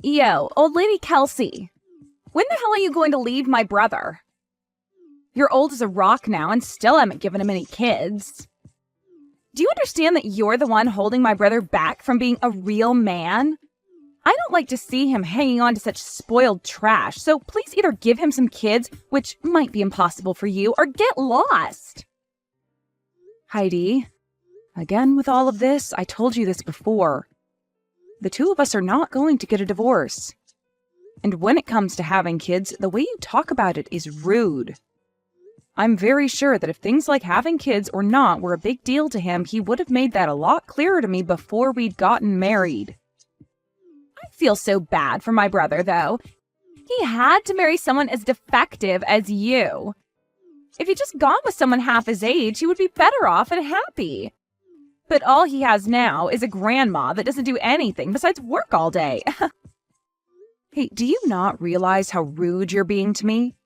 Yo, old lady Kelsey, when the hell are you going to leave my brother? You're old as a rock now and still haven't given him any kids. Do you understand that you're the one holding my brother back from being a real man? I don't like to see him hanging on to such spoiled trash, so please either give him some kids, which might be impossible for you, or get lost. Heidi, again with all of this, I told you this before. The two of us are not going to get a divorce. And when it comes to having kids, the way you talk about it is rude. I'm very sure that if things like having kids or not were a big deal to him, he would have made that a lot clearer to me before we'd gotten married. I feel so bad for my brother, though. He had to marry someone as defective as you. If he'd just gone with someone half his age, he would be better off and happy. But all he has now is a grandma that doesn't do anything besides work all day. Hey, do you not realize how rude you're being to me?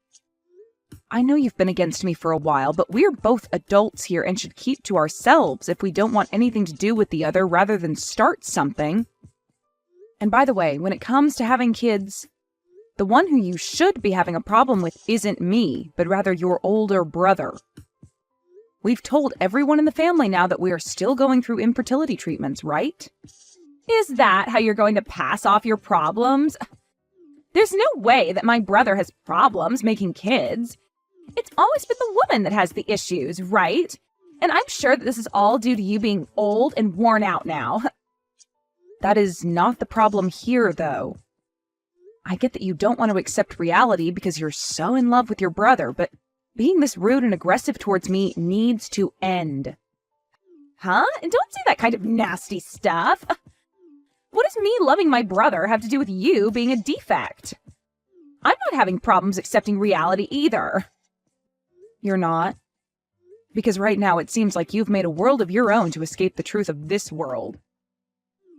I know you've been against me for a while, but we're both adults here and should keep to ourselves if we don't want anything to do with the other rather than start something. And by the way, when it comes to having kids, the one who you should be having a problem with isn't me, but rather your older brother. We've told everyone in the family now that we are still going through infertility treatments, right? Is that how you're going to pass off your problems? There's no way that my brother has problems making kids. It's always been the woman that has the issues, right? And I'm sure that this is all due to you being old and worn out now. That is not the problem here, though. I get that you don't want to accept reality because you're so in love with your brother, but being this rude and aggressive towards me needs to end. Huh? And don't say that kind of nasty stuff. What does me loving my brother have to do with you being a defect? I'm not having problems accepting reality either. You're not? Because right now it seems like you've made a world of your own to escape the truth of this world.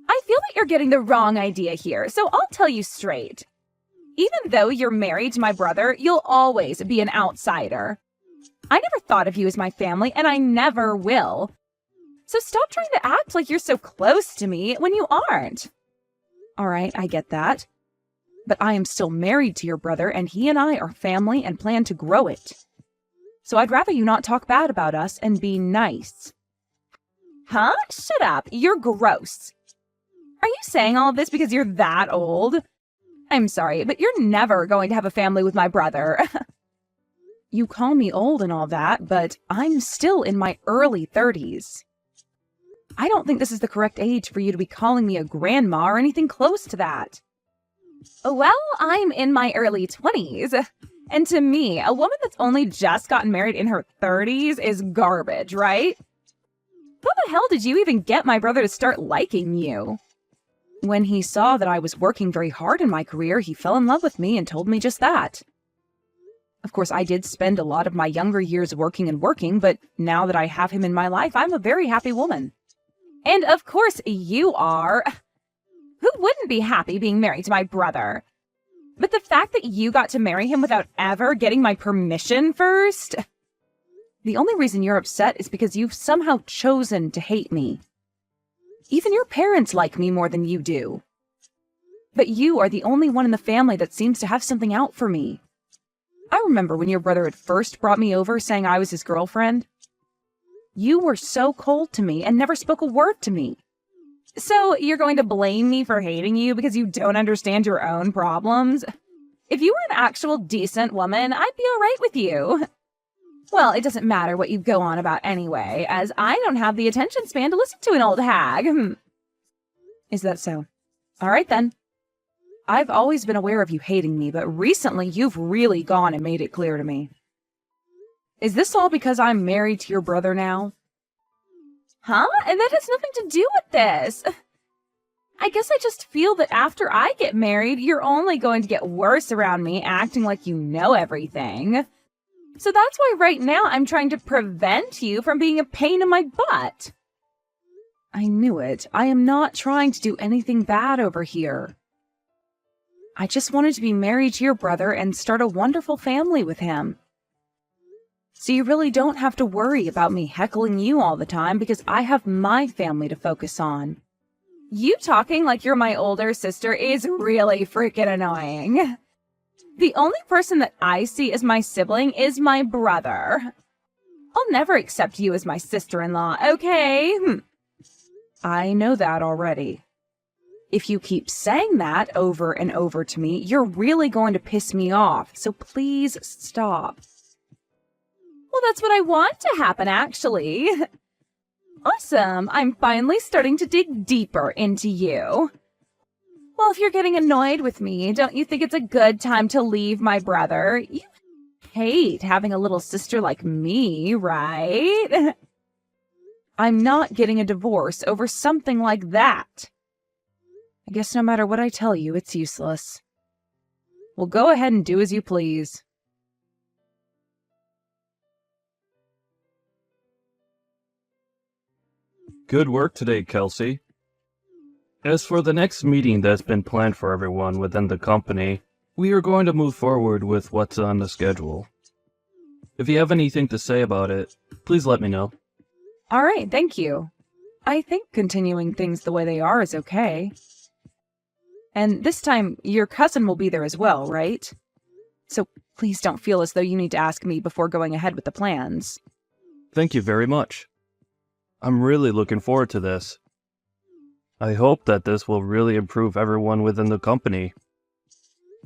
I feel that you're getting the wrong idea here, so I'll tell you straight. Even though you're married to my brother, you'll always be an outsider. I never thought of you as my family, and I never will. So stop trying to act like you're so close to me when you aren't. All right, I get that. But I am still married to your brother, and he and I are family and plan to grow it. So I'd rather you not talk bad about us and be nice. Huh? Shut up. You're gross. Are you saying all of this because you're that old? I'm sorry, but you're never going to have a family with my brother. You call me old and all that, but I'm still in my early 30s. I don't think this is the correct age for you to be calling me a grandma or anything close to that. Well, I'm in my early 20s. And to me, a woman that's only just gotten married in her 30s is garbage, right? How the hell did you even get my brother to start liking you? When he saw that I was working very hard in my career, he fell in love with me and told me just that. Of course, I did spend a lot of my younger years working, but now that I have him in my life, I'm a very happy woman. And of course you are. Who wouldn't be happy being married to my brother? But the fact that you got to marry him without ever getting my permission first? The only reason you're upset is because you've somehow chosen to hate me. Even your parents like me more than you do. But you are the only one in the family that seems to have something out for me. I remember when your brother had first brought me over saying I was his girlfriend. You were so cold to me and never spoke a word to me. So you're going to blame me for hating you because you don't understand your own problems? If you were an actual decent woman, I'd be all right with you. Well, it doesn't matter what you go on about anyway, as I don't have the attention span to listen to an old hag. Is that so? All right then. I've always been aware of you hating me, but recently you've really gone and made it clear to me. Is this all because I'm married to your brother now? Huh? And that has nothing to do with this. I guess I just feel that after I get married, you're only going to get worse around me, acting like you know everything. So that's why right now I'm trying to prevent you from being a pain in my butt. I knew it. I am not trying to do anything bad over here. I just wanted to be married to your brother and start a wonderful family with him. So you really don't have to worry about me heckling you all the time because I have my family to focus on. You talking like you're my older sister is really freaking annoying. The only person that I see as my sibling is my brother. I'll never accept you as my sister-in-law, okay? I know that already. If you keep saying that over and over to me, you're really going to piss me off, so please stop. Well, that's what I want to happen, actually. Awesome, I'm finally starting to dig deeper into you. Well, if you're getting annoyed with me, don't you think it's a good time to leave my brother? You hate having a little sister like me, right? I'm not getting a divorce over something like that. I guess no matter what I tell you, it's useless. Well, go ahead and do as you please. Good work today, Kelsey. As for the next meeting that's been planned for everyone within the company, we are going to move forward with what's on the schedule. If you have anything to say about it, please let me know. All right, thank you. I think continuing things the way they are is okay. And this time, your cousin will be there as well, right? So please don't feel as though you need to ask me before going ahead with the plans. Thank you very much. I'm really looking forward to this. I hope that this will really improve everyone within the company.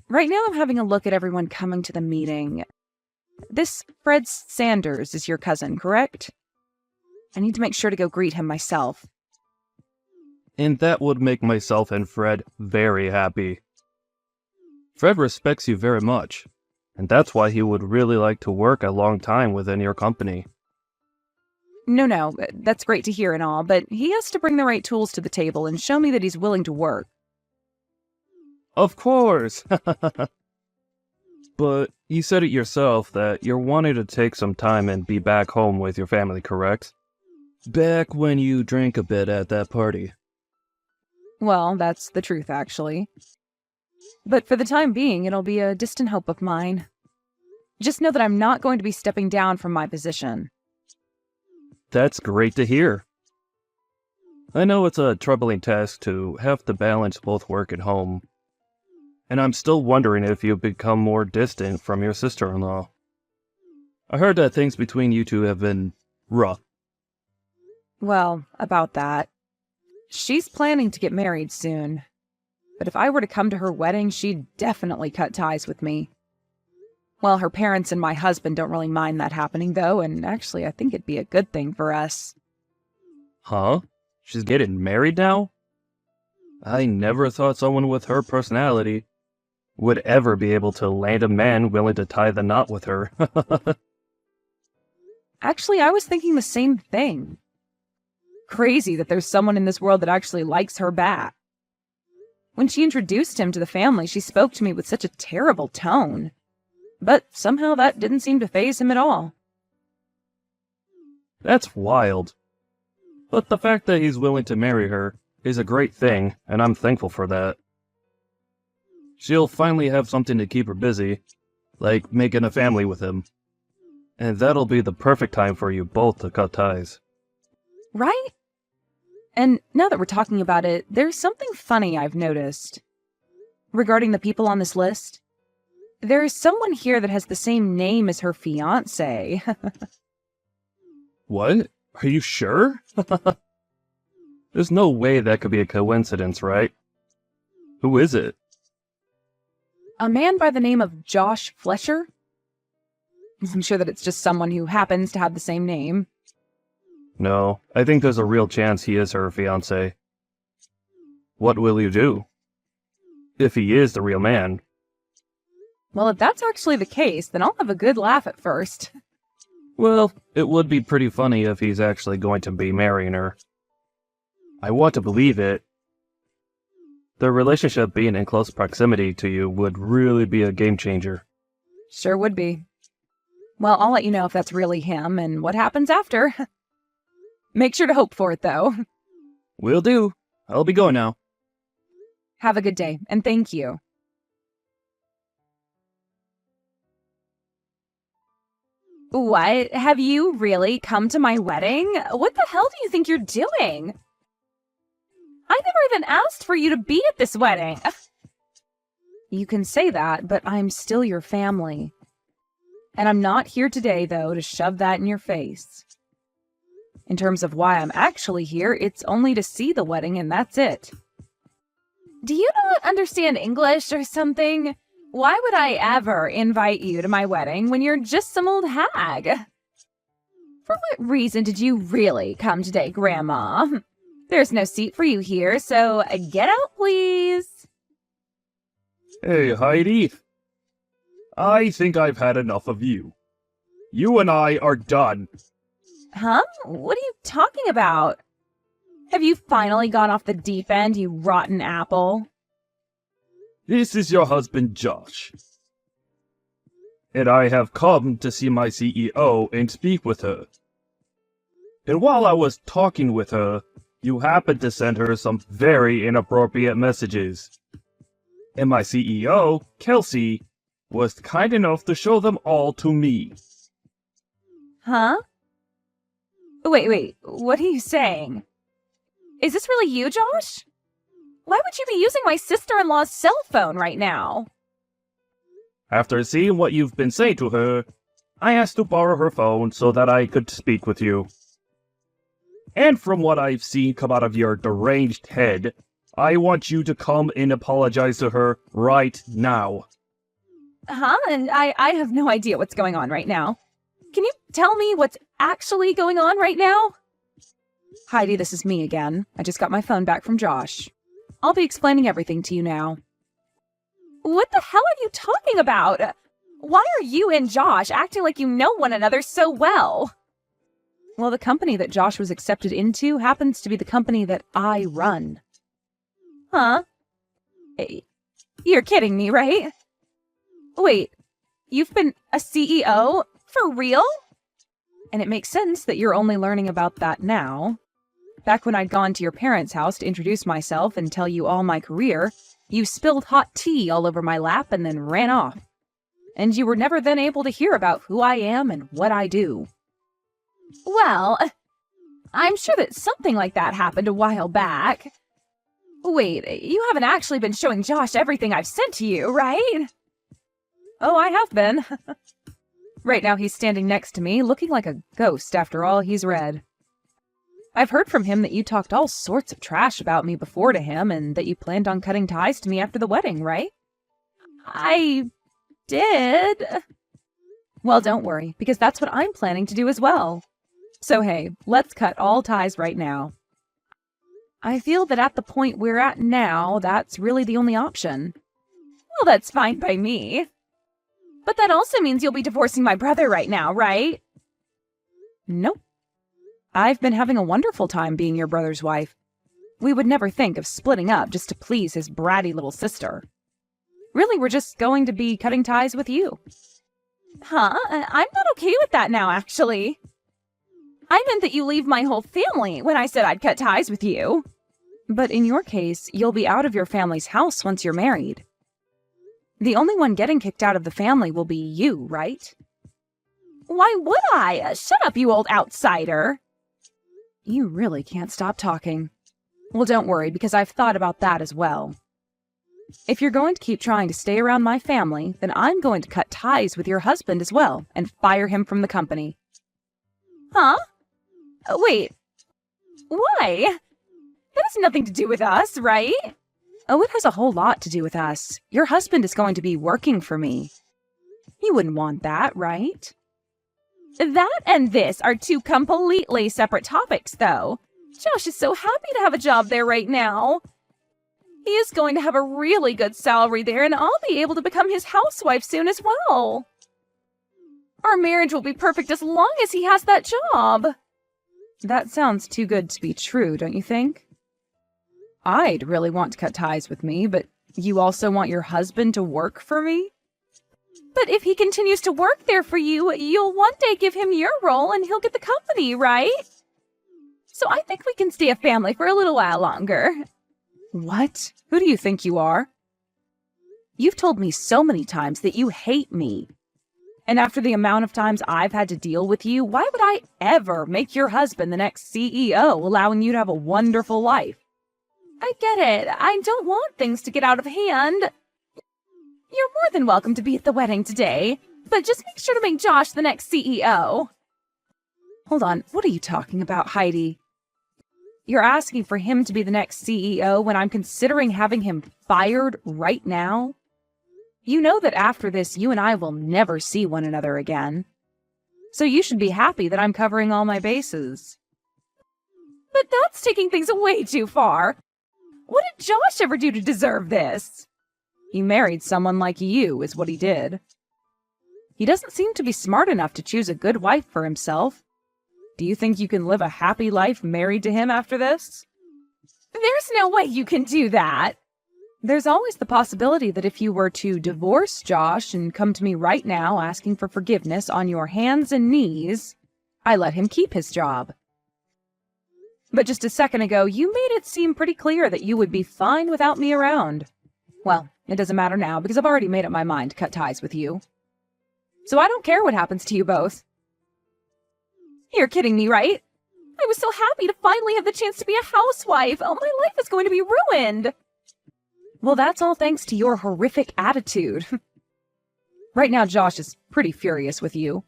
Right now I'm having a look at everyone coming to the meeting. This Fred Sanders is your cousin, correct? I need to make sure to go greet him myself. And that would make myself and Fred very happy. Fred respects you very much, and that's why he would really like to work a long time within your company. No, that's great to hear and all, but he has to bring the right tools to the table and show me that he's willing to work. Of course! But you said it yourself that you're wanting to take some time and be back home with your family, correct? Back when you drank a bit at that party. Well, that's the truth, actually. But for the time being, it'll be a distant hope of mine. Just know that I'm not going to be stepping down from my position. That's great to hear. I know it's a troubling task to have to balance both work and home. And I'm still wondering if you've become more distant from your sister-in-law. I heard that things between you two have been rough. Well, about that. She's planning to get married soon. But if I were to come to her wedding, she'd definitely cut ties with me. Well, her parents and my husband don't really mind that happening, though, and actually I think it'd be a good thing for us. Huh? She's getting married now? I never thought someone with her personality would ever be able to land a man willing to tie the knot with her. Actually, I was thinking the same thing. Crazy that there's someone in this world that actually likes her back. When she introduced him to the family, she spoke to me with such a terrible tone. But somehow that didn't seem to faze him at all. That's wild. But the fact that he's willing to marry her is a great thing, and I'm thankful for that. She'll finally have something to keep her busy, like making a family with him. And that'll be the perfect time for you both to cut ties. Right? And now that we're talking about it, there's something funny I've noticed. Regarding the people on this list, there is someone here that has the same name as her fiancé. What? Are you sure? There's no way that could be a coincidence, right? Who is it? A man by the name of Josh Fletcher? I'm sure that it's just someone who happens to have the same name. No, I think there's a real chance he is her fiancé. What will you do? If he is the real man. Well, if that's actually the case, then I'll have a good laugh at first. Well, it would be pretty funny if he's actually going to be marrying her. I want to believe it. The relationship being in close proximity to you would really be a game changer. Sure would be. Well, I'll let you know if that's really him and what happens after. Make sure to hope for it, though. Will do. I'll be going now. Have a good day, and thank you. What? Have you really come to my wedding? What the hell do you think you're doing? I never even asked for you to be at this wedding. You can say that, but I'm still your family. And I'm not here today, though, to shove that in your face. In terms of why I'm actually here, it's only to see the wedding, and that's it. Do you not understand English or something? Why would I ever invite you to my wedding when you're just some old hag? For what reason did you really come today, Grandma? There's no seat for you here, so get out, please. Hey, Heidi. I think I've had enough of you. You and I are done. Huh? What are you talking about? Have you finally gone off the deep end, you rotten apple? This is your husband, Josh. And I have come to see my CEO and speak with her. And while I was talking with her, you happened to send her some very inappropriate messages. And my CEO, Kelsey, was kind enough to show them all to me. Huh? Wait, what are you saying? Is this really you, Josh? Why would you be using my sister-in-law's cell phone right now? After seeing what you've been saying to her, I asked to borrow her phone so that I could speak with you. And from what I've seen come out of your deranged head, I want you to come and apologize to her right now. Huh? And I have no idea what's going on right now. Can you tell me what's actually going on right now? Heidi, this is me again. I just got my phone back from Josh. I'll be explaining everything to you now. What the hell are you talking about? Why are you and Josh acting like you know one another so well? Well, the company that Josh was accepted into happens to be the company that I run. Huh? You're kidding me, right? Wait, you've been a CEO? For real? And it makes sense that you're only learning about that now. Back when I'd gone to your parents' house to introduce myself and tell you all my career, you spilled hot tea all over my lap and then ran off. And you were never then able to hear about who I am and what I do. Well, I'm sure that something like that happened a while back. Wait, you haven't actually been showing Josh everything I've sent to you, right? Oh, I have been. Right now he's standing next to me, looking like a ghost after all he's read. I've heard from him that you talked all sorts of trash about me before to him and that you planned on cutting ties to me after the wedding, right? I did. Well, don't worry, because that's what I'm planning to do as well. So hey, let's cut all ties right now. I feel that at the point we're at now, that's really the only option. Well, that's fine by me. But that also means you'll be divorcing my brother right now, right? Nope. I've been having a wonderful time being your brother's wife. We would never think of splitting up just to please his bratty little sister. Really, we're just going to be cutting ties with you. Huh? I'm not okay with that now, actually. I meant that you leave my whole family when I said I'd cut ties with you. But in your case, you'll be out of your family's house once you're married. The only one getting kicked out of the family will be you, right? Why would I? Shut up, you old outsider. You really can't stop talking. Well, don't worry, because I've thought about that as well. If you're going to keep trying to stay around my family, then I'm going to cut ties with your husband as well and fire him from the company. Huh? Wait. Why? That has nothing to do with us, right? Oh, it has a whole lot to do with us. Your husband is going to be working for me. You wouldn't want that, right? That and this are two completely separate topics, though. Josh is so happy to have a job there right now. He is going to have a really good salary there, and I'll be able to become his housewife soon as well. Our marriage will be perfect as long as he has that job. That sounds too good to be true, don't you think? I'd really want to cut ties with me, but you also want your husband to work for me? But if he continues to work there for you, you'll one day give him your role and he'll get the company, right? So I think we can stay a family for a little while longer. What? Who do you think you are? You've told me so many times that you hate me. And after the amount of times I've had to deal with you, why would I ever make your husband the next CEO, allowing you to have a wonderful life? I get it. I don't want things to get out of hand. You're more than welcome to be at the wedding today, but just make sure to make Josh the next CEO. Hold on, what are you talking about, Heidi? You're asking for him to be the next CEO when I'm considering having him fired right now? You know that after this, you and I will never see one another again. So you should be happy that I'm covering all my bases. But that's taking things way too far. What did Josh ever do to deserve this? He married someone like you, is what he did. He doesn't seem to be smart enough to choose a good wife for himself. Do you think you can live a happy life married to him after this? There's no way you can do that. There's always the possibility that if you were to divorce Josh and come to me right now asking for forgiveness on your hands and knees, I let him keep his job. But just a second ago, you made it seem pretty clear that you would be fine without me around. Well, it doesn't matter now because I've already made up my mind to cut ties with you. So I don't care what happens to you both. You're kidding me, right? I was so happy to finally have the chance to be a housewife. Oh, my life is going to be ruined. Well, that's all thanks to your horrific attitude. Right now, Josh is pretty furious with you.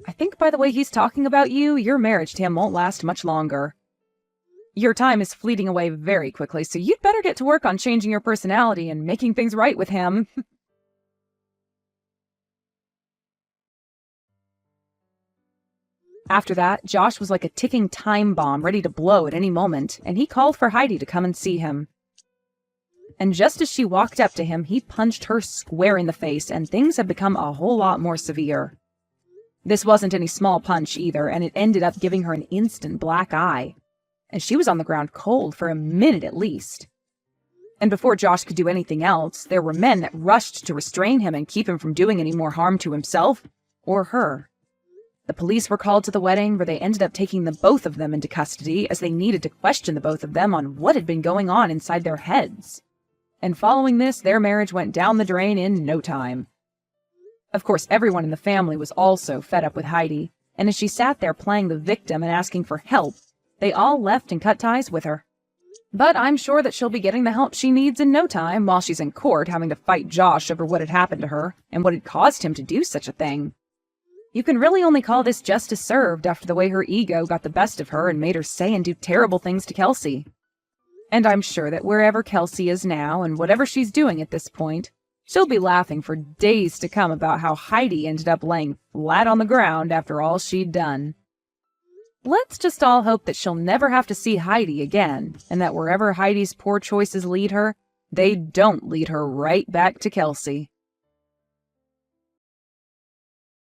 I think by the way he's talking about you, your marriage to him won't last much longer. Your time is fleeting away very quickly, so you'd better get to work on changing your personality and making things right with him. After that, Josh was like a ticking time bomb ready to blow at any moment, and he called for Heidi to come and see him. And just as she walked up to him, he punched her square in the face, and things had become a whole lot more severe. This wasn't any small punch either, and it ended up giving her an instant black eye, and she was on the ground cold for a minute at least. And before Josh could do anything else, there were men that rushed to restrain him and keep him from doing any more harm to himself or her. The police were called to the wedding, where they ended up taking the both of them into custody as they needed to question the both of them on what had been going on inside their heads. And following this, their marriage went down the drain in no time. Of course, everyone in the family was also fed up with Heidi, and as she sat there playing the victim and asking for help, they all left and cut ties with her. But I'm sure that she'll be getting the help she needs in no time while she's in court having to fight Josh over what had happened to her and what had caused him to do such a thing. You can really only call this justice served after the way her ego got the best of her and made her say and do terrible things to Kelsey. And I'm sure that wherever Kelsey is now and whatever she's doing at this point, she'll be laughing for days to come about how Heidi ended up laying flat on the ground after all she'd done. Let's just all hope that she'll never have to see Heidi again, and that wherever Heidi's poor choices lead her, they don't lead her right back to Kelsey.